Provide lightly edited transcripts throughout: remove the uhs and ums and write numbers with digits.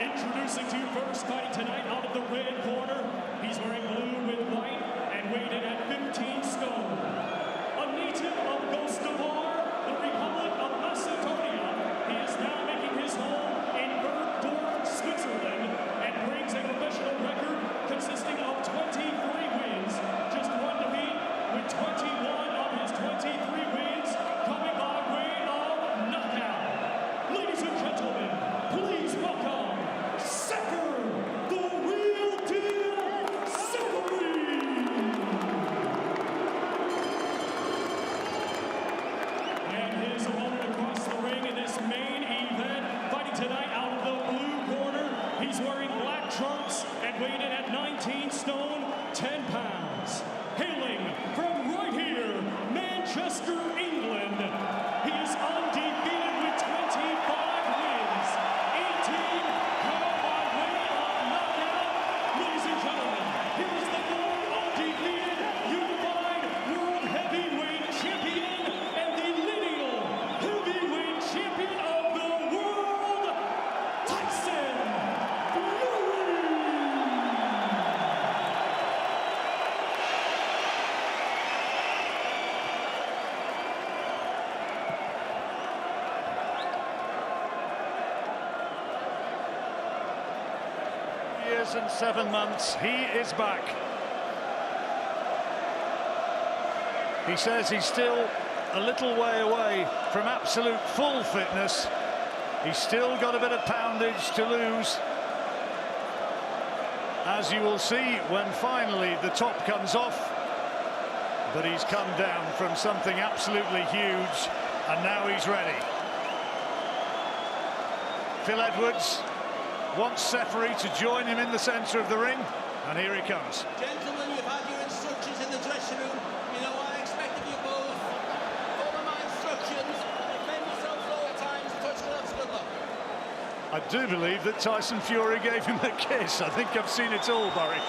Introducing to you first, fighting tonight out of the red corner. He's wearing blue with white and weighed in at 15 stone. A native of Gostavar, the Republic of Macedonia, he is now making his home in Bergdorf, Switzerland, and brings a professional record consisting of 23 wins, just one defeat, with 21 of his 23 wins coming by way of knockout. Ladies and gentlemen, please welcome Sefer, the real deal, Seferi! And his opponent across the ring in this main event, fighting tonight out of the blue corner. He's wearing black trunks and weighed in at 19 stone, 10 pounds. Hailing from right here, Manchester, England, he is undefeated with 25 wins, 18 come by way of knockout. Ladies and gentlemen, here is the born undefeated, unified world heavyweight champion and the lineal heavyweight champion of the world, Tyson. Years and 7 months, he is back. He says he's still a little way away from absolute full fitness. He's still got a bit of poundage to lose, as you will see when finally the top comes off. But he's come down from something absolutely huge, and now he's ready. Phil Edwards wants Seferi to join him in the centre of the ring, and here he comes. Gentlemen, you've had your instructions in the dressing room. You know what I expect of you both. Follow my instructions. Defend yourself at all times. Touch gloves, good luck. I do believe that Tyson Fury gave him a kiss. I think I've seen it all, Barry.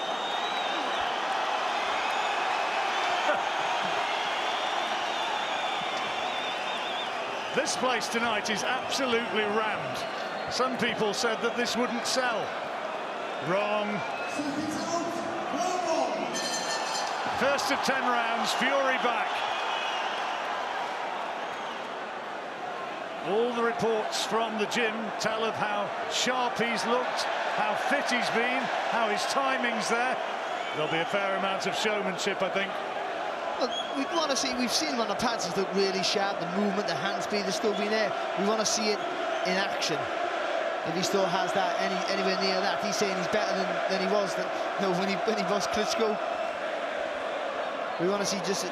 This place tonight is absolutely rammed. Some people said that this wouldn't sell. Wrong. First of 10 rounds, Fury back. All the reports from the gym tell of how sharp he's looked, how fit he's been, how his timing's there. There'll be a fair amount of showmanship, I think. Look, we want to see, we've seen him on the pads, he's looked really sharp, the movement, the hand speed has still been there. We want to see it in action. If he still has that anywhere near that, he's saying he's better than he was when he was Klitschko. We want to see just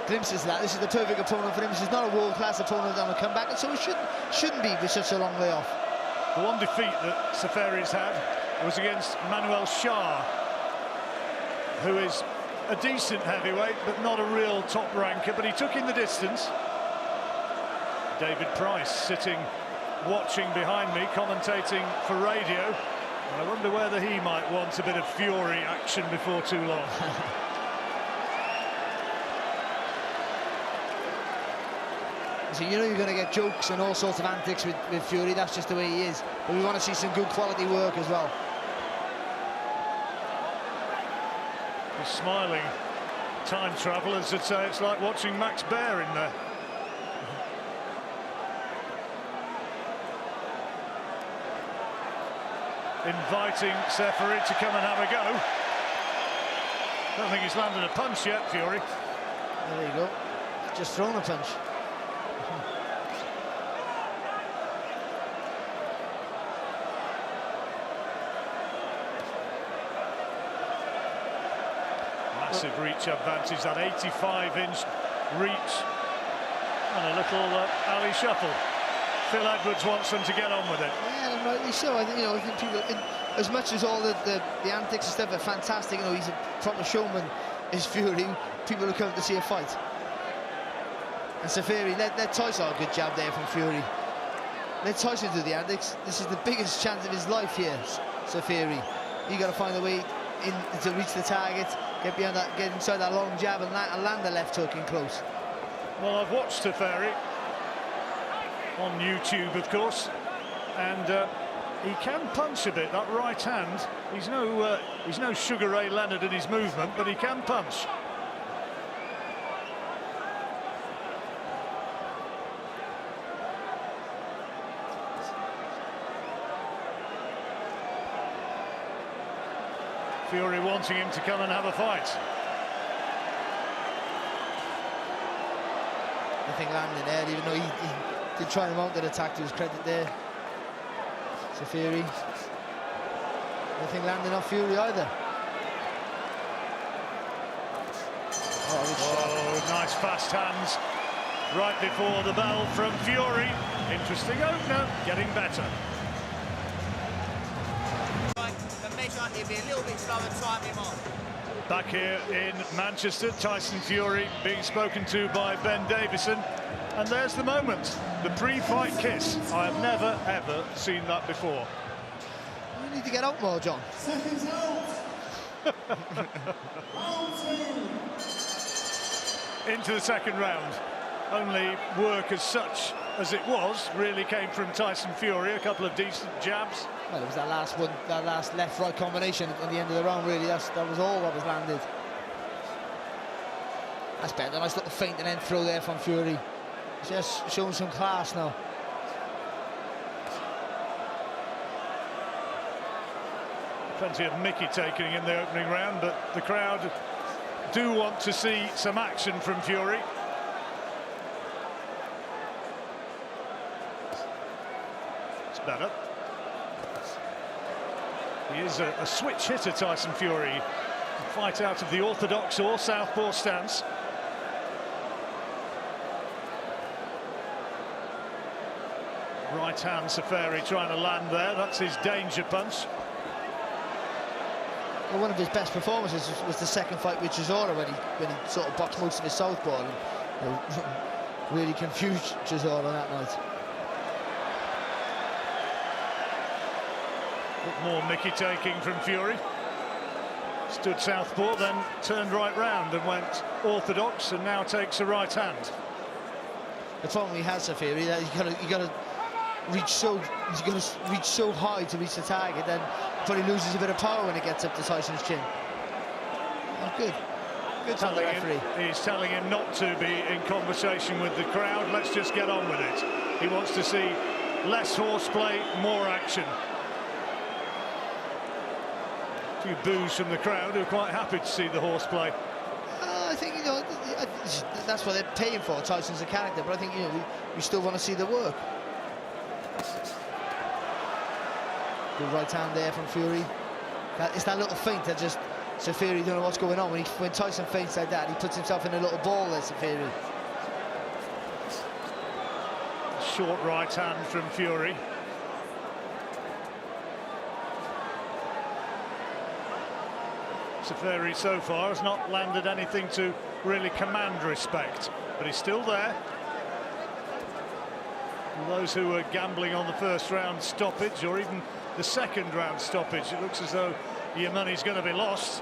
glimpses of that. This is the perfect opponent for him. This is not a world-class opponent on a comeback, and so it shouldn't be with such a long way off. The one defeat that Seferi's had was against Manuel Shah, who is a decent heavyweight, but not a real top ranker, but he took in the distance. David Price sitting watching behind me, commentating for radio. And I wonder whether he might want a bit of Fury action before too long. So you know you're going to get jokes and all sorts of antics with Fury, that's just the way he is. But we want to see some good quality work as well. He's smiling. Time travelers would say it's like watching Max Baer in there. Inviting Seferi to come and have a go. Don't think he's landed a punch yet, Fury. There you go. Just thrown a punch. Massive reach advantage, that 85-inch reach. And a little alley shuffle. Phil Edwards wants them to get on with it. Yeah, and rightly so. I think people, as much as all the antics and stuff are fantastic, he's a proper showman, is Fury. People who come to see a fight. And Seferi, let Tyson, a good jab there from Fury. Let Tyson do the antics. This is the biggest chance of his life here, Seferi. You got to find a way in to reach the target, get behind that, get inside that long jab, and land the left hook in close. Well, I've watched Seferi on YouTube, of course, and he can punch a bit, that right hand. He's no Sugar Ray Leonard in his movement, but he can punch. Fury wanting him to come and have a fight. Nothing landing there, even though he did try and mount that attack to his credit there. Seferi. Nothing landing off Fury either. Oh, nice fast hands right before the bell from Fury. Interesting opener, getting better. He'll be a little bit slower, time him on. Back here in Manchester, Tyson Fury being spoken to by Ben Davison. And there's the moment, the pre-fight kiss. I have never, ever seen that before. You need to get out more, John. Into the second round. Only work as such as it was really came from Tyson Fury. A couple of decent jabs. Well, it was that last one, that last left-right combination at the end of the round, really. That was all that was landed. That's better. Nice little feint and then throw there from Fury. Just showing some class now. Plenty of Mickey taking in the opening round, but the crowd do want to see some action from Fury. It's better. He is a switch hitter, Tyson Fury. Fight out of the orthodox or southpaw stance. Right hand Seferi trying to land there. That's his danger punch. Well, one of his best performances was the second fight with Chisora when he sort of boxed most of his southpaw and really confused Chisora that night. More Mickey taking from Fury. Stood southpaw, then turned right round and went orthodox, and now takes a right hand. The problem he has, Seferi, that you got to reach so high to reach the target, then but he loses a bit of power when it gets up to Tyson's chin. Oh, good from the referee. He's telling him not to be in conversation with the crowd. Let's just get on with it. He wants to see less horseplay, more action. A few boos from the crowd who are quite happy to see the horseplay. I think, you know, that's what they're paying for. Tyson's a character, but I think, you know, we still want to see the work. Good right hand there from Fury. It's that little feint that just Seferi don't know what's going on. When Tyson feints like that, he puts himself in a little ball there, Seferi. Short right hand from Fury. Seferi so far has not landed anything to really command respect, but he's still there. And those who were gambling on the first round stoppage, or even the second round stoppage, it looks as though your money's going to be lost.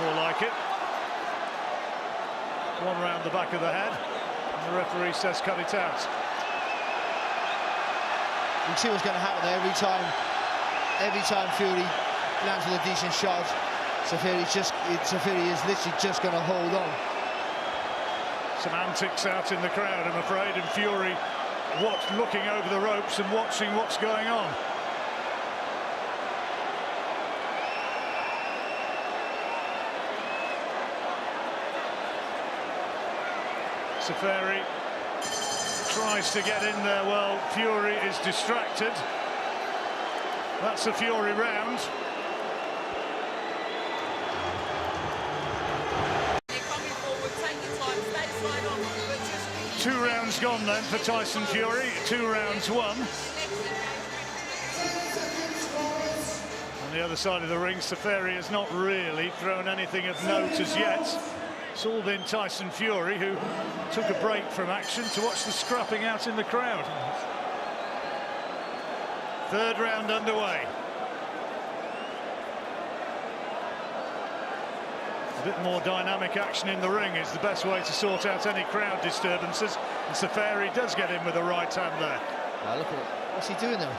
More like it. One round the back of the head, and the referee says cut it out. You can see what's going to happen there every time Fury lands with a decent shot. Seferi is literally just going to hold on. Some antics out in the crowd, I'm afraid, and Fury looking over the ropes and watching what's going on. Seferi tries to get in there. Well, Fury is distracted. That's a Fury round. Two rounds gone then for Tyson Fury. 2 rounds won. On the other side of the ring, Seferi has not really thrown anything of note as yet. It's all been Tyson Fury who took a break from action to watch the scrapping out in the crowd. Third round underway. A bit more dynamic action in the ring is the best way to sort out any crowd disturbances. And Seferi does get in with a right hand there. Oh, look at it. What's he doing there?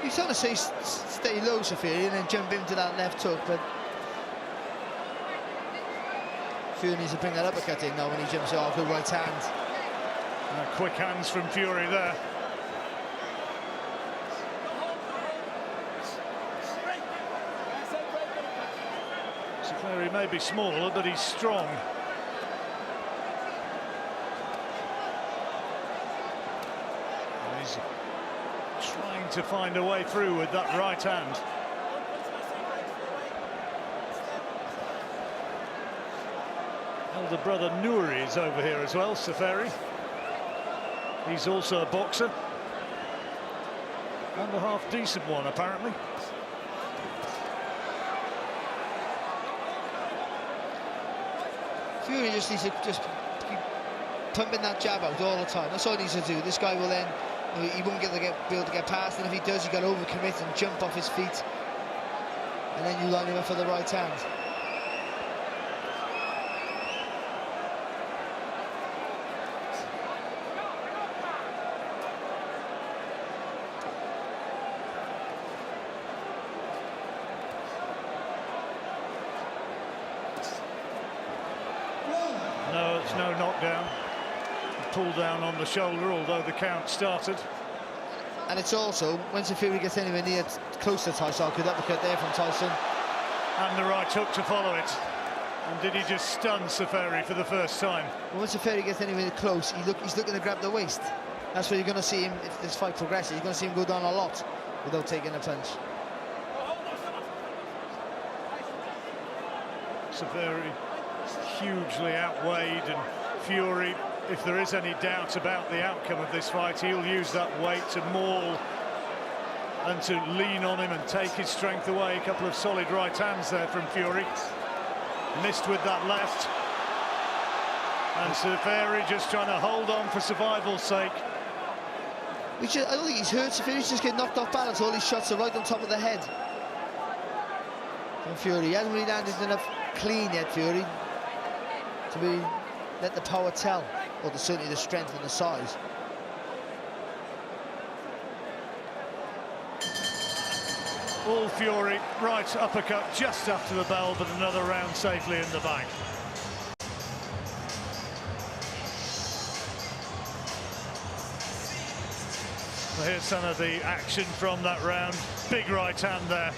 He's trying to say stay low, Seferi, and then jump into that left hook, but Fury needs to bring that uppercut in now when he jumps off with right hand. Quick hands from Fury there. Seferi may be smaller, but he's strong. And he's trying to find a way through with that right hand. Elder brother Nouri is over here as well, Seferi. He's also a boxer. And a half-decent one, apparently. Fury just needs to keep pumping that jab out all the time. That's all he needs to do. This guy will then, he won't be able to get past, and if he does, he got to overcommit and jump off his feet. And then you line him up for the right hand. No, it's no knockdown. Pull down on the shoulder, although the count started. And it's also, when Seferi gets anywhere near close to Tyson, good uppercut there from Tyson. And the right hook to follow it. And did he just stun Seferi for the first time? Well, when Seferi gets anywhere close, he's looking to grab the waist. That's where you're going to see him, if this fight progresses, you're going to see him go down a lot without taking a punch. Seferi hugely outweighed, and Fury, if there is any doubt about the outcome of this fight, he'll use that weight to maul and to lean on him and take his strength away. A couple of solid right hands there from Fury. Missed with that left. And Seferi just trying to hold on for survival's sake. I don't think he's hurt. Seferi's just getting knocked off balance. All these shots are right on top of the head from Fury. He hasn't really landed enough clean yet, Fury, to really let the power tell, or certainly the strength and the size. All Fury, right uppercut just after the bell, but another round safely in the bag. Well, here's some of the action from that round. Big right hand there.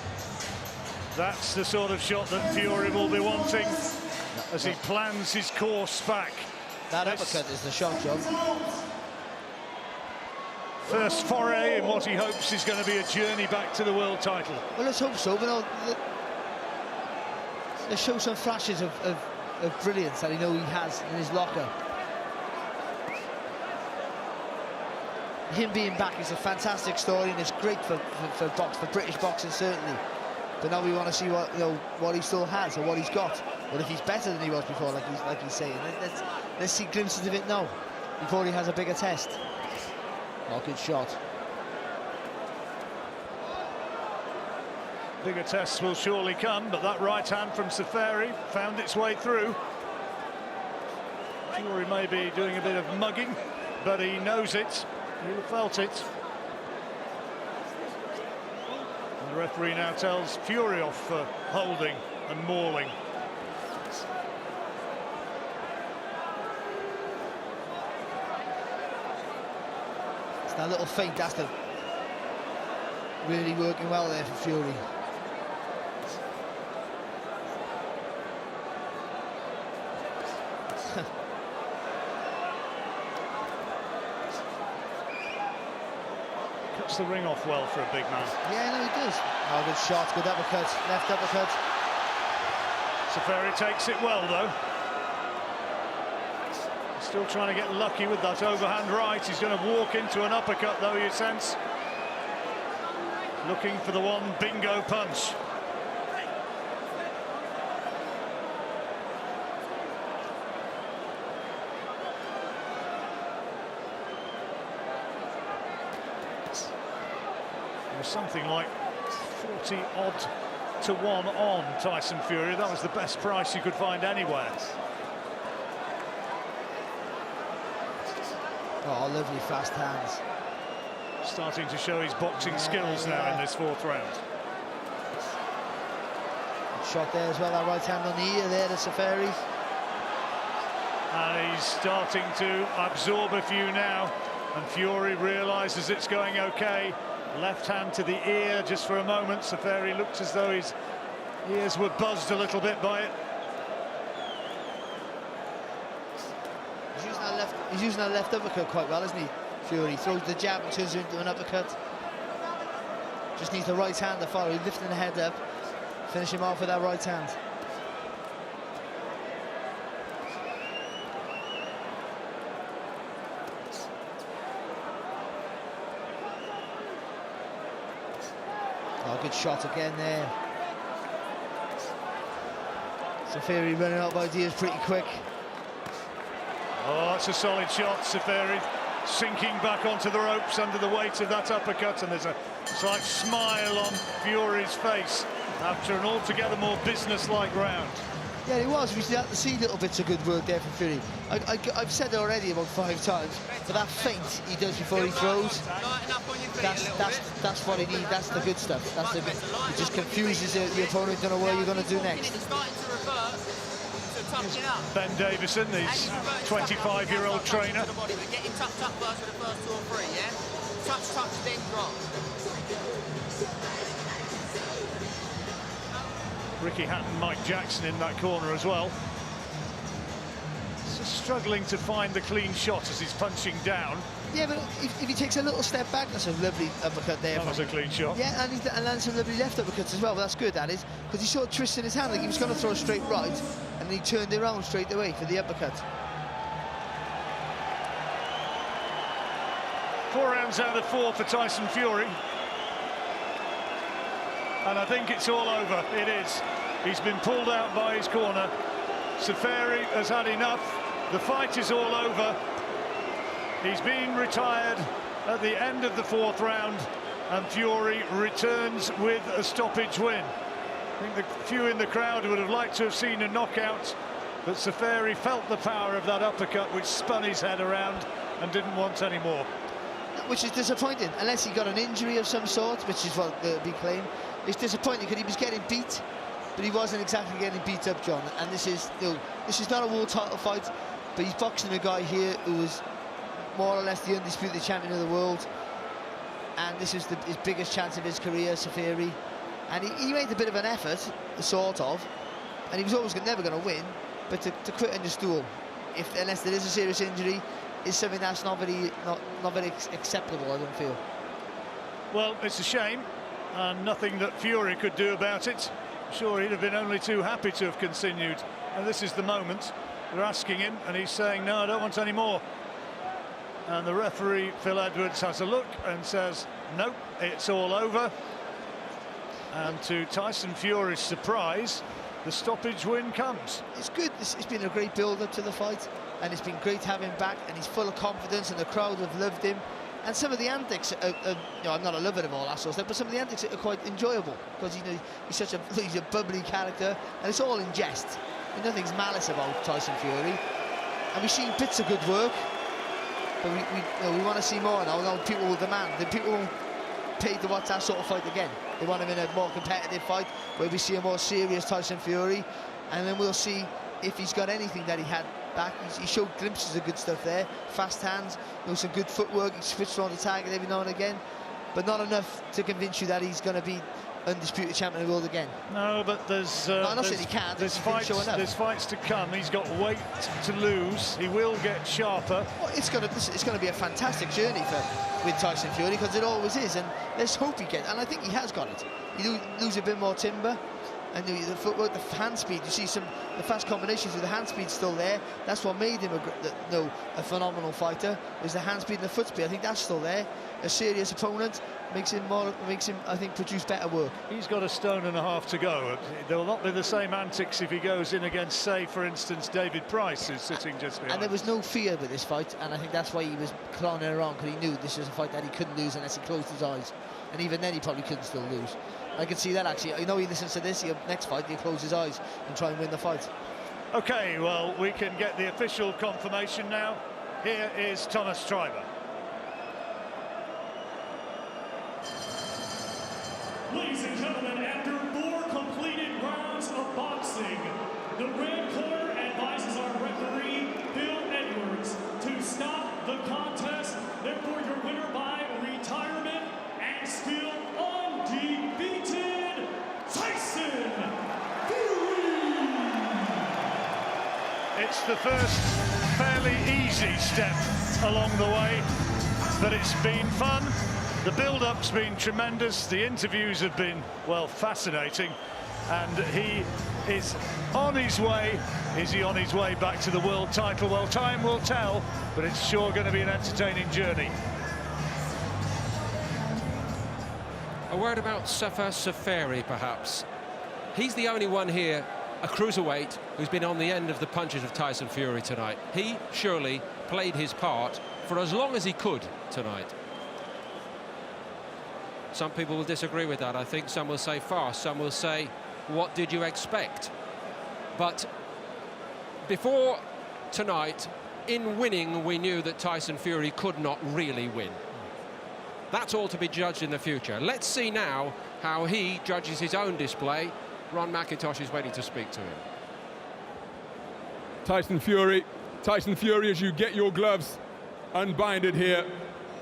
That's the sort of shot that Fury will be wanting as he plans his course back. That uppercut is the shot, John. First foray in what he hopes is going to be a journey back to the world title. Well, let's hope so, but let's show some flashes of brilliance that he has in his locker. Him being back is a fantastic story, and it's great for British boxing, certainly. But now we want to see what he still has, or what he's got, or if he's better than he was before, like he's saying. Let's see glimpses of it now before he has a bigger test. Oh, good shot. Bigger tests will surely come, but that right hand from Seferi found its way through. Fury may be doing a bit of mugging, but he knows it. He felt it. And the referee now tells Fury off for holding and mauling. It's that little feint, that's really working well there for Fury. Cuts the ring off well for a big man. Yeah, no, he does. Oh, good shot, good uppercut, left uppercut. Seferi takes it well, though. Still trying to get lucky with that overhand right. He's going to walk into an uppercut, though, you sense. Looking for the one bingo punch. It was something like 40-odd to 1 on Tyson Fury. That was the best price you could find anywhere. Oh, lovely fast hands. Starting to show his boxing skills now in this 4th round. Shot there as well, that right hand on the ear there to Seferi. And he's starting to absorb a few now, and Fury realises it's going okay. Left hand to the ear just for a moment. Seferi looked as though his ears were buzzed a little bit by it. He's using that left uppercut quite well, isn't he? Fury throws the jab and turns it into an uppercut. Just needs the right hand to follow. He's lifting the head up. Finish him off with that right hand. Oh, good shot again there. Seferi running out of ideas pretty quick. Oh, it's a solid shot, Seferi. Sinking back onto the ropes under the weight of that uppercut, and there's a slight smile on Fury's face after an altogether more business-like round. Yeah, he was. We had to see little bits of good work there from Fury. I've said it already about 5 times, but that feint he does before he throws, that's what he needs. That's the good stuff. That's the good. It just confuses the opponent. Don't know what you're going to do next. Ben Davison, his 25-year-old trainer. Getting tucked up first for the first 2 or 3, yeah? Touch, then drop. Ricky Hatton, Mike Jackson in that corner as well. Just struggling to find the clean shot as he's punching down. Yeah, but if he takes a little step back, that's a lovely uppercut there. That was a clean shot. Yeah, and lands some lovely left uppercuts as well. But that's good, that is, because he sort of twisted his hand like he was going to throw a straight right, and he turned it around straight away for the uppercut. 4 rounds out of 4 for Tyson Fury. And I think it's all over. It is. He's been pulled out by his corner. Seferi has had enough. The fight is all over. He's been retired at the end of the 4th round, and Fury returns with a stoppage win. I think the few in the crowd would have liked to have seen a knockout, but Seferi felt the power of that uppercut, which spun his head around and didn't want any more. Which is disappointing, unless he got an injury of some sort, which is what the big claim. It's disappointing because he was getting beat, but he wasn't exactly getting beat up, John. And this is, this is not a world title fight, but he's boxing a guy here who was more or less the undisputed champion of the world, and this is his biggest chance of his career, Seferi. And he made a bit of an effort, sort of, and he was always never going to win, but to quit on the stool, unless there is a serious injury, is something that's not very acceptable, I don't feel. Well, it's a shame, and nothing that Fury could do about it. I'm sure he'd have been only too happy to have continued, and this is the moment. They're asking him, and he's saying, no, I don't want any more. And the referee, Phil Edwards, has a look and says, nope, it's all over. And to Tyson Fury's surprise, the stoppage win comes. It's good. It's been a great build-up to the fight, and it's been great to have him back, and he's full of confidence, and the crowd have loved him. And some of the antics, I'm not a lover of all that sort of stuff, but some of the antics are quite enjoyable, because he's a bubbly character, and it's all in jest. Nothing's malice about Tyson Fury, and we've seen bits of good work, but we want to see more now. People will demand. The people won't pay to watch that sort of fight again. They want him in a more competitive fight where we see a more serious Tyson Fury, and then we'll see if he's got anything that he had back. He showed glimpses of good stuff there, fast hands, some good footwork. He switched on the target every now and again, but not enough to convince you that he's going to be undisputed champion of the world again. No, but there's fights to come. He's got weight to lose. He will get sharper. Well, it's going to be a fantastic journey with Tyson Fury, because it always is, and let's hope he gets. And I think he has got it. You lose a bit more timber, and the footwork, the hand speed. You see the fast combinations with the hand speed still there. That's what made him a phenomenal fighter. Was the hand speed and the foot speed. I think that's still there. A serious opponent makes him, I think, produce better work. He's got a stone and a half to go. There will not be the same antics if he goes in against, say, for instance, David Price, who's sitting just behind. And there was no fear with this fight, and I think that's why he was clowning around, because he knew this was a fight that he couldn't lose unless he closed his eyes. and even then he probably couldn't still lose. I can see that actually. I know he listens to this, next fight he'll close his eyes and try and win the fight. Okay, well, we can get the official confirmation now. Here is Thomas Stryber. Ladies and gentlemen, after 4 completed rounds of boxing, the red corner advises our referee, Bill Edwards, to stop the contest. Therefore, your winner by retirement and still undefeated, Tyson Fury! It's the first fairly easy step along the way, but it's been fun. The build-up's been tremendous. The interviews have been, well, fascinating. And he is on his way. Is he on his way back to the world title? Well, time will tell, but it's sure going to be an entertaining journey. A word about Sefer Seferi, perhaps. He's the only one here, a cruiserweight, who's been on the end of the punches of Tyson Fury tonight. He surely played his part for as long as he could tonight. Some people will disagree with that. I think some will say fast, some will say, what did you expect? But before tonight, in winning, we knew that Tyson Fury could not really win. That's all to be judged in the future. Let's see now how he judges his own display. Ron McIntosh is waiting to speak to him. Tyson Fury, as you get your gloves unbinded here,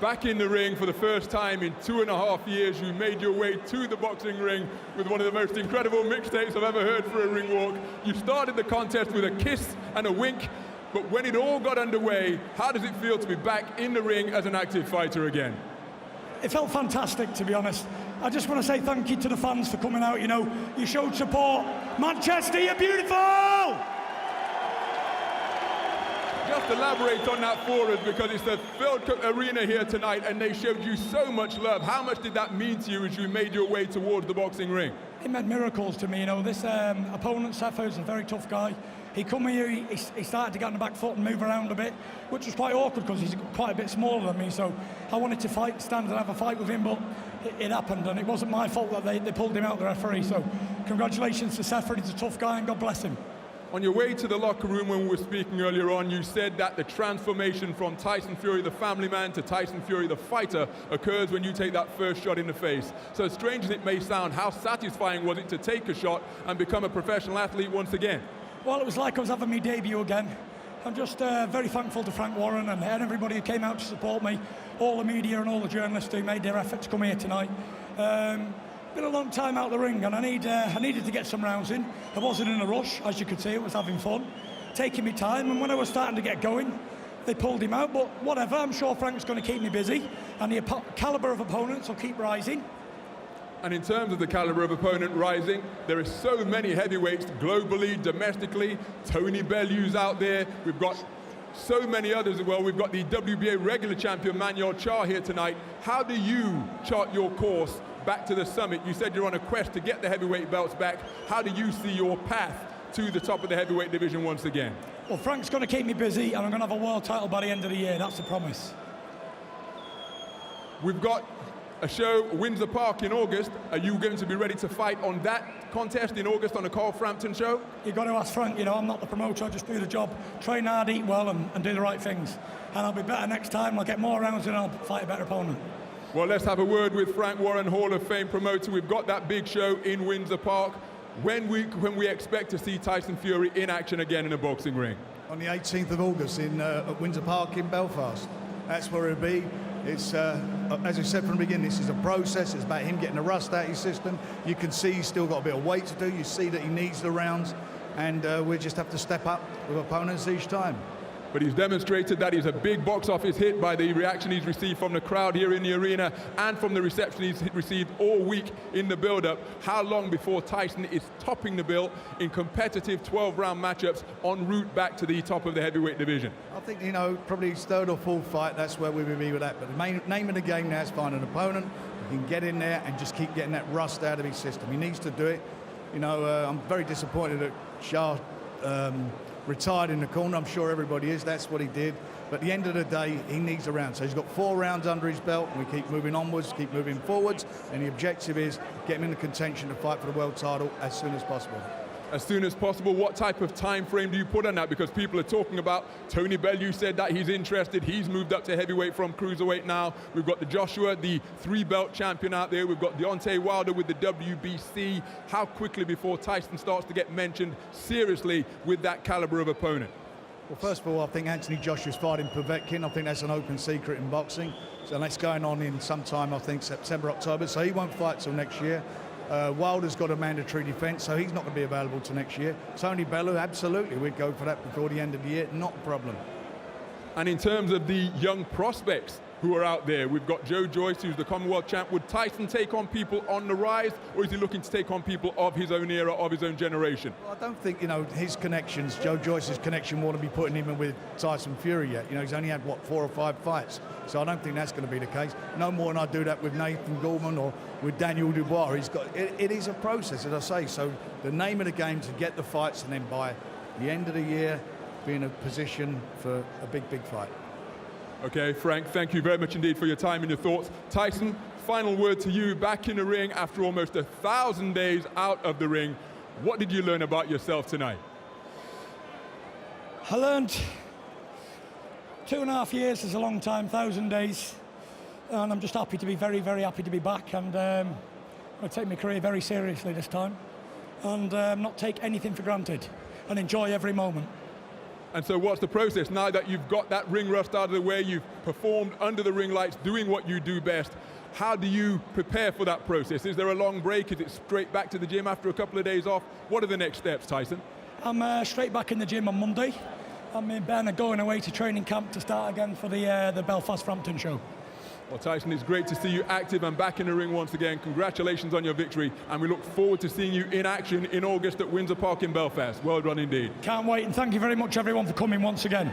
back in the ring for the first time in 2.5 years, you made your way to the boxing ring with one of the most incredible mixtapes I've ever heard for a ring walk. You started the contest with a kiss and a wink, but when it all got underway, how does it feel to be back in the ring as an active fighter again? It felt fantastic, to be honest. I just want to say thank you to the fans for coming out. You know, you showed support. Manchester, you're beautiful! Just elaborate on that for us, because it's the filled arena here tonight and they showed you so much love. How much did that mean to you as you made your way towards the boxing ring? It meant miracles to me. You know, this opponent, Sefer, is a very tough guy. He come here, he started to get on the back foot and move around a bit, which was quite awkward because he's quite a bit smaller than me. So I wanted to stand and have a fight with him, but it happened, and it wasn't my fault that they pulled him out, the referee. So congratulations to Sefer. He's a tough guy, and God bless him. On your way to the locker room when we were speaking earlier on, you said that the transformation from Tyson Fury, the family man, to Tyson Fury, the fighter, occurs when you take that first shot in the face. So strange as it may sound, how satisfying was it to take a shot and become a professional athlete once again? Well, it was like I was having my debut again. I'm just very thankful to Frank Warren and everybody who came out to support me, all the media and all the journalists who made their effort to come here tonight. Been a long time out the ring, and I needed to get some rounds in. I wasn't in a rush, as you could see. I was having fun, taking me time, and when I was starting to get going, they pulled him out. But whatever, I'm sure Frank's going to keep me busy, and the calibre of opponents will keep rising. And in terms of the calibre of opponent rising, there are so many heavyweights globally, domestically. Tony Bellew's out there. We've got so many others as well. We've got the WBA regular champion Manuel Char here tonight. How do you chart your course back to the summit? You said you're on a quest to get the heavyweight belts back. How do you see your path to the top of the heavyweight division once again? Well, Frank's going to keep me busy, and I'm going to have a world title by the end of the year. That's the promise. We've got a show, Windsor Park, in August. Are you going to be ready to fight on that contest in August on the Carl Frampton show? You've got to ask Frank. You know, I'm not the promoter. I just do the job, train hard, eat well, and do the right things. And I'll be better next time. I'll get more rounds and I'll fight a better opponent. Well, let's have a word with Frank Warren, Hall of Fame promoter. We've got that big show in Windsor Park. When we expect to see Tyson Fury in action again in a boxing ring? On the 18th of August at Windsor Park in Belfast. That's where it'll be. It's, as I said from the beginning, this is a process. It's about him getting the rust out of his system. You can see he's still got a bit of weight to do. You see that he needs the rounds, and we just have to step up with opponents each time. But he's demonstrated that he's a big box office hit by the reaction he's received from the crowd here in the arena and from the reception he's received all week in the build-up. How long before Tyson is topping the bill in competitive 12-round matchups en route back to the top of the heavyweight division? I think, you know, probably his third or fourth fight, that's where we will be with that. But the main name of the game now is finding an opponent who can get in there and just keep getting that rust out of his system. He needs to do it. You know, I'm very disappointed that Shah retired in the corner. I'm sure everybody is. That's what he did. But at the end of the day, he needs a round. So he's got 4 rounds under his belt, and we keep moving onwards, keep moving forwards. And the objective is get him into contention to fight for the world title as soon as possible. As soon as possible. What type of time frame do you put on that? Because people are talking about Tony Bellew said that he's interested. He's moved up to heavyweight from cruiserweight now. We've got the Joshua, the 3-belt champion out there. We've got Deontay Wilder with the WBC. How quickly before Tyson starts to get mentioned seriously with that caliber of opponent? Well, first of all, I think Anthony Joshua's fighting Povetkin. I think that's an open secret in boxing. So that's going on in sometime, I think, September, October. So he won't fight till next year. Wilder's got a mandatory defence, so he's not going to be available till next year. Tony Bellew, absolutely, we'd go for that before the end of the year, not a problem. And in terms of the young prospects who are out there, we've got Joe Joyce, who's the Commonwealth champ. Would Tyson take on people on the rise, or is he looking to take on people of his own era, of his own generation? Well, I don't think, his connections, Joe Joyce's connection, want to be putting him in with Tyson Fury yet. He's only had, 4 or 5 fights. So I don't think that's going to be the case. No more than I do that with Nathan Gorman or with Daniel Dubois. It is a process, as I say. So the name of the game is to get the fights, and then by the end of the year, be in a position for a big, big fight. Okay, Frank, thank you very much indeed for your time and your thoughts. Tyson, final word to you, back in the ring after almost 1,000 days out of the ring. What did you learn about yourself tonight? I learned 2.5 years is a long time, 1,000 days, and I'm just happy to be very, very happy to be back, and I take my career very seriously this time, and not take anything for granted, and enjoy every moment. And so what's the process now that you've got that ring rust out of the way, you've performed under the ring lights, doing what you do best? How do you prepare for that process? Is there a long break? Is it straight back to the gym after a couple of days off? What are the next steps, Tyson? I'm straight back in the gym on Monday. I'm in Bernard going away to training camp to start again for the Belfast-Frampton show. Well, Tyson, it's great to see you active and back in the ring once again. Congratulations on your victory, and we look forward to seeing you in action in August at Windsor Park in Belfast. Well done indeed. Can't wait, and thank you very much, everyone, for coming once again.